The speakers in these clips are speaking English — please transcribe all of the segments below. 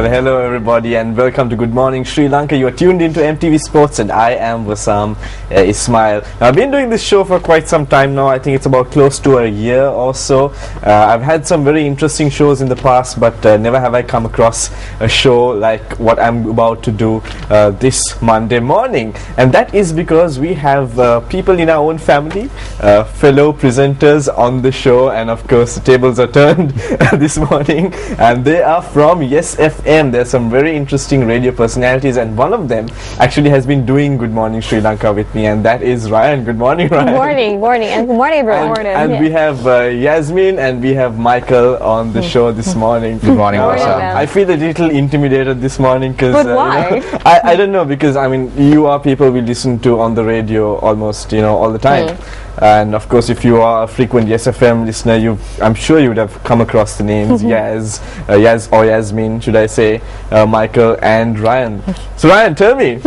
Well, hello everybody and welcome to Good Morning Sri Lanka. You are tuned into MTV Sports and I am Wassam Ismail. Now, I've been doing this show for quite some time now. I think it's about close to a year or so. I've had some very interesting shows in the past, but never have I come across a show like what I'm about to do this Monday morning. And that is because we have people in our own family, fellow presenters on the show, and of course the tables are turned this morning, and they are from Yes FM. There's some very interesting radio personalities, and one of them actually has been doing Good Morning Sri Lanka with me, and that is Ryan. Good morning, Ryan. Good morning, and good morning, everyone. And we have Yasmin and we have Michael on the show this morning. Good morning, Wassam. I feel a little intimidated this morning because but why? I don't know, because I mean you are people we listen to on the radio almost all the time. And of course, if you are a frequent Yes FM listener, I'm sure you would have come across the names Yaz or Yasmin, should I say, Michael and Ryan. So Ryan, tell me,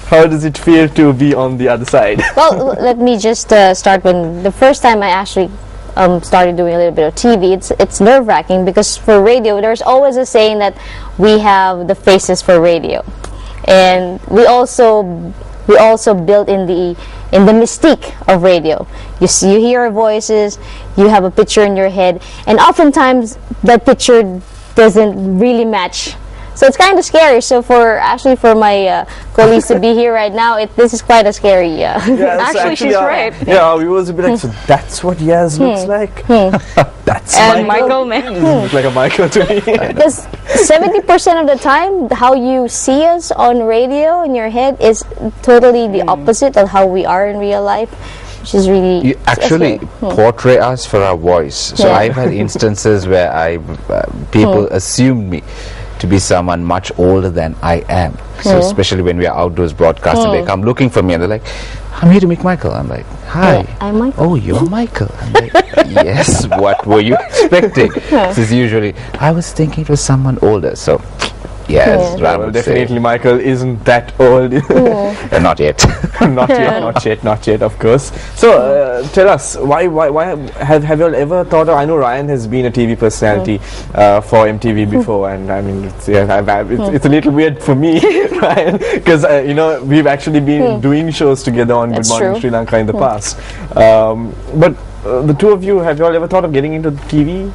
how does it feel to be on the other side? Well, let me just start. When the first time I actually started doing a little bit of TV, it's nerve-wracking because for radio, there's always a saying that we have the faces for radio, and we also built in the mystique of radio. You hear our voices, you have a picture in your head, and oftentimes that picture doesn't really match. So it's kind of scary. So for my colleagues to be here right now, this is quite a scary. Yeah, actually, she's right. Yeah, we was a bit like, so that's what Yaz looks like. That's and Michael. Michael Looks like a Michael to me. Because 70% of the time, how you see us on radio in your head is totally the opposite of how we are in real life, which is really. You actually portray us for our voice. So I've had instances where people assumed me to be someone much older than I am. So especially when we are outdoors broadcasting, they come looking for me and they're like, "I'm here to meet Michael." I'm like, "Hi." I'm Michael. "Oh, you're Michael." I'm like, "Yes, what were you expecting?" This is usually, I was thinking it was someone older. So yes, well, definitely Michael isn't that old. not yet. not yet, of course. So tell us, why have you all ever thought of, I know Ryan has been a TV personality for MTV before, and I mean it's a little weird for me, Ryan, because we've actually been doing shows together on Good Morning Sri Lanka in the past. But the two of you, have you all ever thought of getting into TV?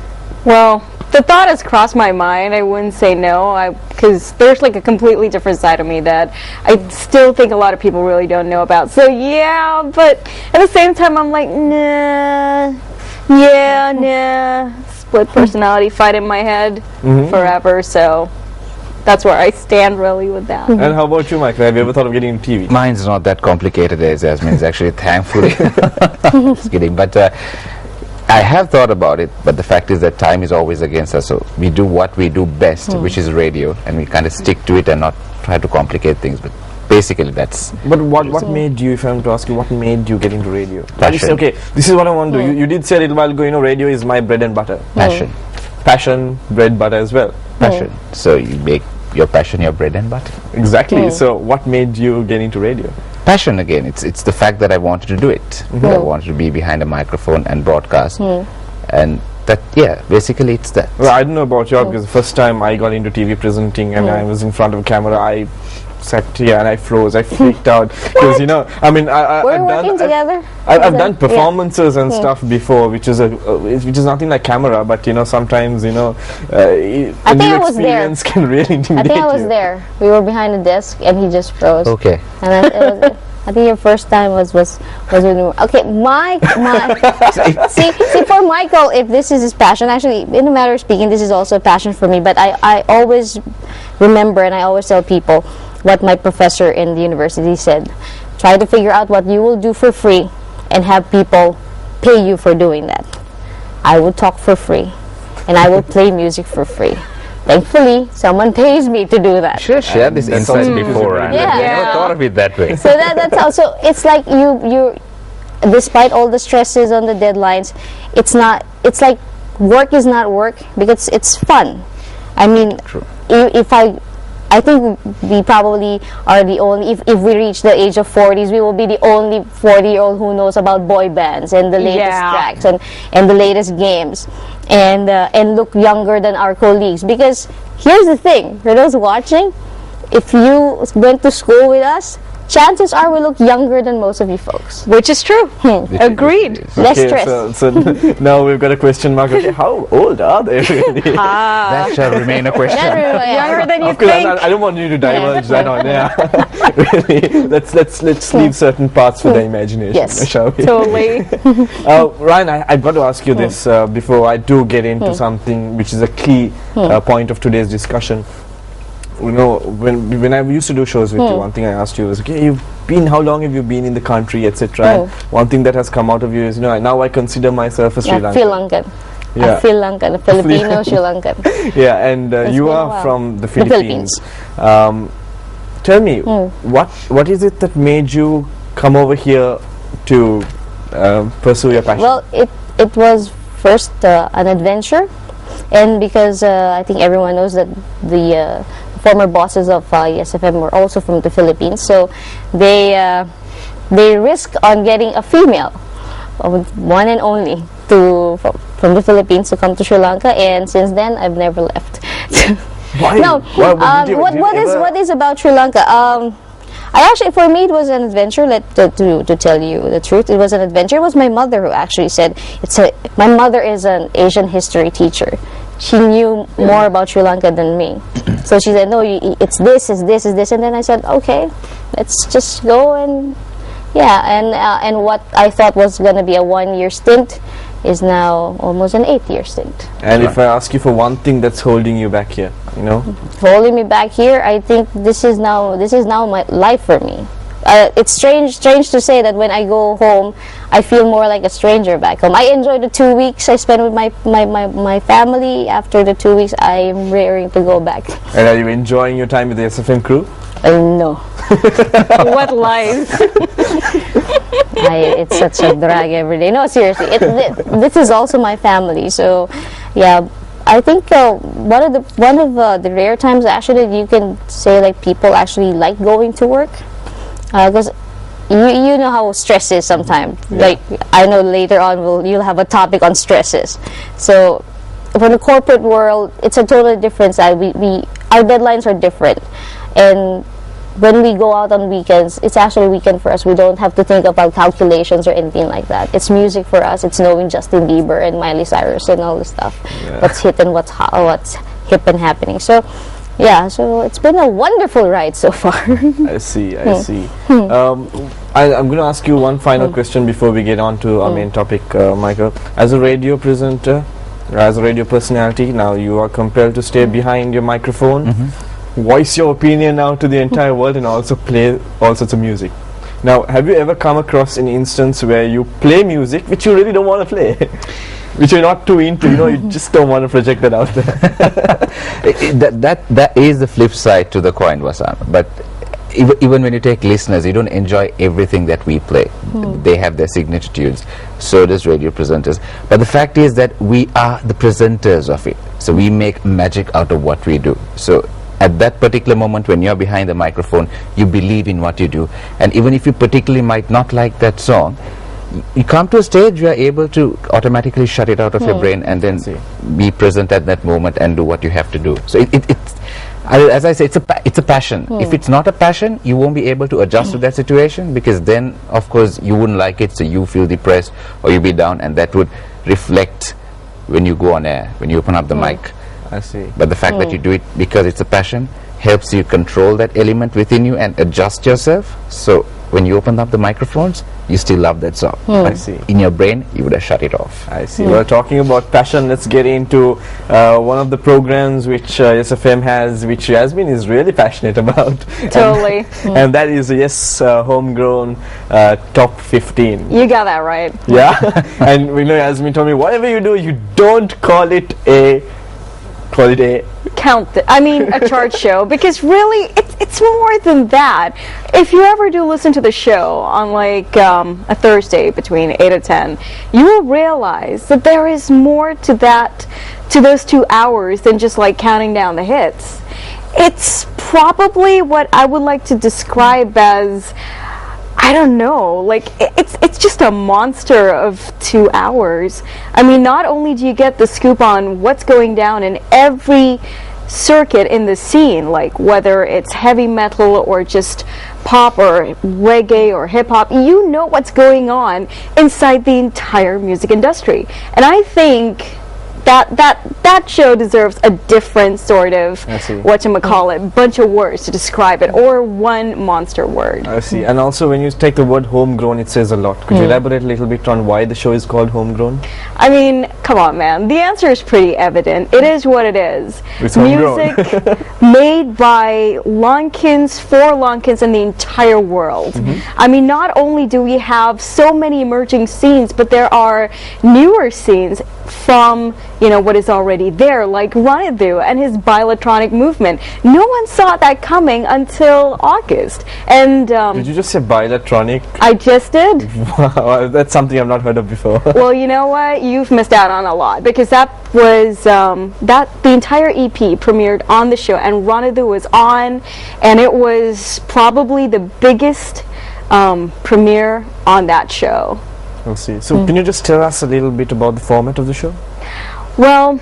Well, the thought has crossed my mind. I wouldn't say no, because there's like a completely different side of me that I still think a lot of people really don't know about. So yeah, but at the same time I'm like, nah, split personality fight in my head forever. So that's where I stand really with that. And how about you, Michael? Have you ever thought of getting into TV? Mine's not that complicated as Yasmin's actually, thankfully. Just kidding, but I have thought about it, but the fact is that time is always against us, so we do what we do best, which is radio, and we kind of stick to it and not try to complicate things, but basically that's... But what made you, if I'm to ask you, what made you get into radio? Passion. Okay, this is what I want to do. You did say a little while ago, radio is my bread and butter. Passion. Passion, bread, butter as well. Passion. So you make your passion your bread and butter. Exactly. So what made you get into radio? Passion again. It's the fact that I wanted to do it. I wanted to be behind a microphone and broadcast. And that, basically it's that. Well, I don't know about you because the first time I got into TV presenting and I was in front of a camera, I sat here and I froze. I freaked out because I mean I've done performances and stuff before, which is nothing like camera, but sometimes a new experience can really intimidate you. I think I was there. We were behind the desk and he just froze. Okay. And I think your first time was when you were, okay, see for Michael, if this is his passion, actually in a matter of speaking, this is also a passion for me, but I always remember and I always tell people what my professor in the university said: try to figure out what you will do for free and have people pay you for doing that. I will talk for free and I will play music for free. Thankfully, someone pays me to do that. Should have shared this insight before, right? I never thought of it that way. So that's also, it's like you despite all the stresses on the deadlines, it's like work is not work because it's fun. I mean, if I I think we probably are the only, if we reach the age of 40s, we will be the only 40-year-old who knows about boy bands and the latest tracks and the latest games, and look younger than our colleagues. Because here's the thing, for those watching, if you went to school with us, chances are we look younger than most of you folks. Which is true. Agreed. Less stress. So now we've got a question mark. Okay, how old are they really? That shall remain a question. Younger than you Of course, think. I don't want you to diverge that on. Yeah, really. Let's leave certain parts for the imagination, Yes. shall we? Totally. Ryan, I've got to ask you this before I do get into something which is a key point of today's discussion. You know, when I used to do shows with you, one thing I asked you was, okay, how long have you been in the country, etc. And one thing that has come out of you is, you know, now I consider myself a Sri Lankan. Sri Lankan. Yeah. Sri Lankan, a Filipino Sri Lankan. Yeah, and you been a are while. from the Philippines. Tell me, what is it that made you come over here to pursue your passion? Well, it was first an adventure, and because I think everyone knows that the former bosses of ESFM were also from the Philippines, so they risk on getting a female, one and only, from the Philippines to come to Sri Lanka, and since then I've never left. Why? No, Did you what is about Sri Lanka? For me, it was an adventure. To tell you the truth, it was an adventure. It was my mother who actually said my mother is an Asian history teacher. She knew more about Sri Lanka than me, so she said, "No, it's this, is this, is this," and then I said, "Okay, let's just go." And and what I thought was gonna be a 1-year stint is now almost an 8-year stint. And if I ask you for one thing that's holding you back here, you know? Holding me back here, I think this is now my life for me. It's strange to say that when I go home, I feel more like a stranger back home. I enjoy the 2 weeks I spend with my family. After the 2 weeks, I am raring to go back. And are you enjoying your time with the SFM crew? No. What life. It's such a drag every day. No, seriously, this is also my family. So, yeah, I think one of the rare times actually that you can say like people actually like going to work, because you know how stress is sometimes. Yeah. Like I know later on you'll have a topic on stresses. So for the corporate world, it's a totally different side. Our deadlines are different, and when we go out on weekends, it's actually a weekend for us. We don't have to think about calculations or anything like that. It's music for us. It's knowing Justin Bieber and Miley Cyrus and all the stuff. Yeah. What's hit and what's hip and happening. So, yeah. So it's been a wonderful ride so far. I see. I'm going to ask you one final question before we get on to our main topic, Michael. As a radio presenter, as a radio personality, now you are compelled to stay behind your microphone. Voice your opinion now to the entire world and also play all sorts of music. Now, have you ever come across an instance where you play music which you really don't want to play? Which you're not too into, you know, you just don't want to project that out there. that is the flip side to the coin, Vasant. But even when you take listeners, you don't enjoy everything that we play. They have their signature tunes. So does radio presenters. But the fact is that we are the presenters of it. So we make magic out of what we do. So at that particular moment when you're behind the microphone, you believe in what you do. And even if you particularly might not like that song, you come to a stage where you're able to automatically shut it out of your brain and then be present at that moment and do what you have to do. So as I say, it's a passion. If it's not a passion, you won't be able to adjust to that situation, because then, of course, you wouldn't like it, so you feel depressed or you be down, and that would reflect when you go on air, when you open up the mic. I see. But the fact that you do it because it's a passion helps you control that element within you and adjust yourself. So when you open up the microphones, you still love that song. I see. In your brain, you would have shut it off. I see. Well, talking about passion, let's get into one of the programs which SFM has, which Yasmin is really passionate about. Totally. And that is, Homegrown Top 15. You got that right. Yeah. And we know Yasmin told me, whatever you do, you don't call it a a chart show, because really it's more than that. If you ever do listen to the show on like a Thursday between 8 and 10, you will realize that there is more to those 2 hours than just like counting down the hits. It's probably what I would like to describe as, I don't know, like it's just a monster of 2 hours. I mean, not only do you get the scoop on what's going down in every circuit in the scene, like whether it's heavy metal or just pop or reggae or hip hop, you know what's going on inside the entire music industry. And I think that show deserves a different sort of whatchamacallit bunch of words to describe it, or one monster word. I see. And also, when you take the word homegrown, it says a lot. Could you elaborate a little bit on why the show is called Homegrown? I mean, come on, man. The answer is pretty evident. It is what it is. It's homegrown. Music made by Lankins for Lankins in the entire world. I mean, not only do we have so many emerging scenes, but there are newer scenes from, you know, what is already there, like Ranadu and his bilatronic movement. No one saw that coming until August. And did you just say bilatronic? I just did. Wow, that's something I've not heard of before. Well, you know what? You've missed out on a lot, because that was the entire EP premiered on the show, and Ranadu was on, and it was probably the biggest premiere on that show. We'll see. So can you just tell us a little bit about the format of the show? Well,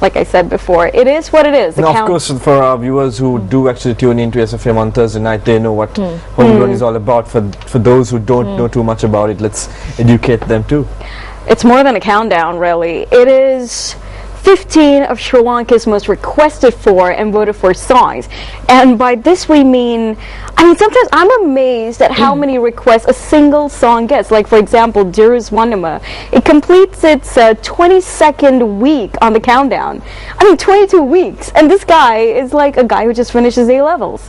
like I said before, it is what it is. Now, of course, for our viewers who do actually tune into SFM on Thursday night, they know what Homegrown is all about. For those who don't know too much about it, let's educate them too. It's more than a countdown, really. It is 15 of Sri Lanka's most requested for and voted for songs. And by this we mean, I mean, sometimes I'm amazed at how many requests a single song gets. Like, for example, Diru's Wandama. It completes its 22nd week on the countdown. I mean, 22 weeks. And this guy is like a guy who just finished his A-levels.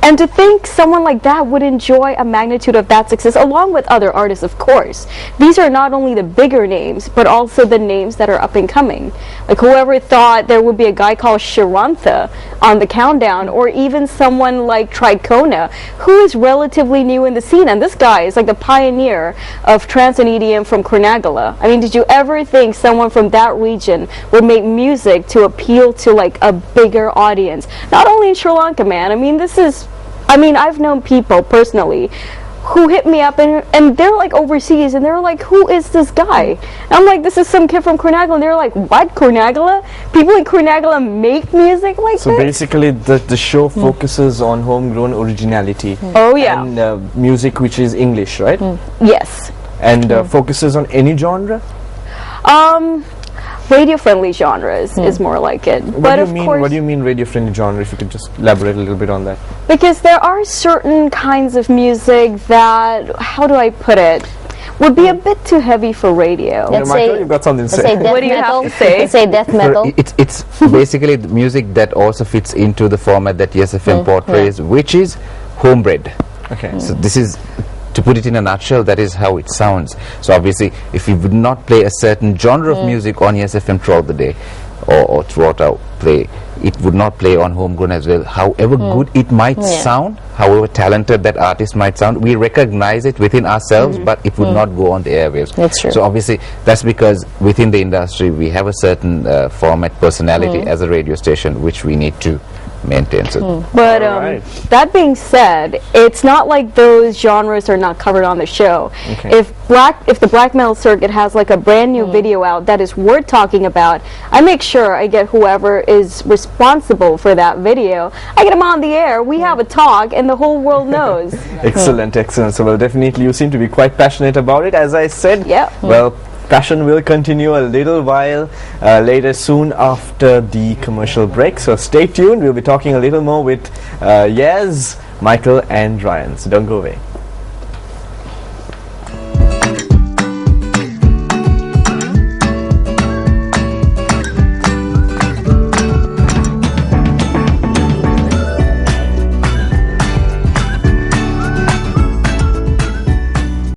And to think someone like that would enjoy a magnitude of that success, along with other artists, of course. These are not only the bigger names, but also the names that are up and coming. Like, whoever thought there would be a guy called Shirantha on the countdown, or even someone like Tricona, who is relatively new in the scene. And this guy is like the pioneer of trance and EDM from Kurnagala. I mean, did you ever think someone from that region would make music to appeal to like a bigger audience? Not only in Sri Lanka, man. I mean, I've known people personally who hit me up and they're like overseas, and they're like, who is this guy? And I'm like, this is some kid from Kurnagala. And they're like, what, Kurnagala? People in Kurnagala make music like so this? So basically the show focuses on homegrown originality. Oh yeah. And music which is English, right? Yes. And focuses on any genre? Radio-friendly genres is more like it. What do you mean radio-friendly genre, if you could just elaborate a little bit on that? Because there are certain kinds of music that, how do I put it, would be a bit too heavy for radio. Let's say, you've got something to say. What do you have to say? Let's say death metal. So it's basically the music that also fits into the format that YesFM portrays, which is homebred. Okay. So this is, to put it in a nutshell, that is how it sounds. So obviously, if we would not play a certain genre of music on YesFM throughout the day, or throughout our play, it would not play on Homegrown as well. However good it might sound, however talented that artist might sound, we recognize it within ourselves, but it would not go on the airwaves. That's true. So obviously, that's because within the industry, we have a certain format, personality as a radio station, which we need to maintain. So but that being said, it's not like those genres are not covered on the show. Okay. If the black metal circuit has like a brand new video out that is worth talking about, I make sure I get whoever is responsible for that video, I get them on the air, we have a talk, and the whole world knows. Excellent, excellent. So well, definitely you seem to be quite passionate about it, as I said. Yeah. Well, passion will continue a little while later, soon after the commercial break. So stay tuned. We'll be talking a little more with Yaz, Michael and Ryan. So don't go away.